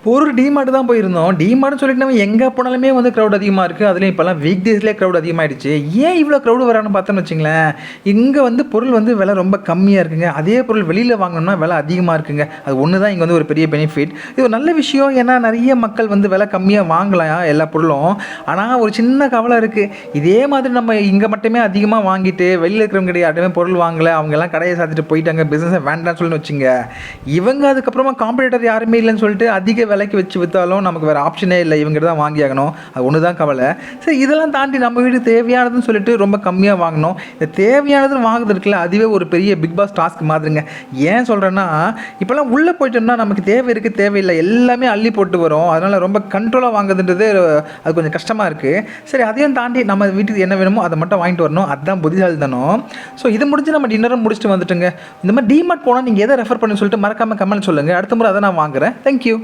ஒரு டிமார்ட் தான் போயிருந்தோம். டிமார்ட்னு சொல்லிட்டு நம்ம எங்க போனாலுமே வந்து க்ரவுட் அதிகமா இருக்கு. அதுலயும் இப்பலாம் வீக் டேஸ்லயே க்ரவுட் அதிகமாயிடுச்சு. ஏன் இவ்ளோ க்ரவுட் வரான்னு பார்த்தோம்னு வச்சுங்களேன், இங்க வந்து பொருள் வந்து விலை ரொம்ப கம்மியா இருக்குங்க. அதே பொருள் வெளியில வாங்கணும்னா விலை அதிகமா இருக்குங்க. அது ஒண்ணு தான் இங்க வந்து ஒரு பெரிய பெனிஃபிட். இது ஒரு நல்ல விஷயம். ஏன்னா நெறைய மக்கள் வந்து விலை கம்மியா வாங்கலாம் எல்லா பொருளும். ஆனா ஒரு சின்ன கவலை இருக்கு. இதே மாதிரி நம்ம இங்க மட்டுமே அதிகமா வாங்கிட்டு, வெளியில இருக்கிறவங்க கிட்ட யார்ட்டயுமே பொருள் வாங்கல. அவங்கலாம் கடைய சாத்திட்டு போயிட்டாங்க. பிசினஸ வேண்டான்னு சொல்லி வச்சுங்க. இவங்க அதுக்கப்புறமா காம்படிட்டர் யாருமே இல்லன்னு சொல்லிட்டு அதிக விலைக்கு வச்சு வித்தாலும் நமக்கு வேற ஆப்ஷனே இல்ல. இவங்ககிட்ட தான் வாங்கியாகணும். அது ஒண்ணு தான் கவலை. சரி இதெல்லாம் தாண்டி நம்ம வீட்டுக்கு தேவையானதுன்னு சொல்லிட்டு ரொம்ப கம்மியா வாங்குனோம். இந்த தேவையானதுன்னு வாங்குறது இருக்குல்ல, அதுவே ஒரு பெரிய பிக் பாஸ் டாஸ்க் மாதிரிங்க. ஏன் சொல்றேன்னா, இப்பலாம் உள்ள போயிட்டோம்னா நமக்கு தேவை இருக்கு, தேவையில்ல எல்லாமே அள்ளி போட்டு வரும். அதனால ரொம்ப கண்ட்ரோலா வாங்குறதுன்றது அது கொஞ்சம் கஷ்டமா இருக்கு. சரி அதையும் தாண்டி நம்ம வீட்டுக்கு என்ன வேணுமோ அத மட்டும் வாங்கிட்டு வரணும். அதுதான் புத்திசாலித்தனம். ஸோ இது முடிஞ்சு நம்ம டின்னரும் முடிச்சுட்டு வந்துட்டோங்க. இந்த மாதிரி டிமார்ட் போனா நீங்க எத ரெஃபர் பண்ணுன்னு சொல்லிட்டு மறக்காம கமெண்ட் சொல்லுங்க. அடுத்த முறை அத நான் வாங்குறேன். Thank you.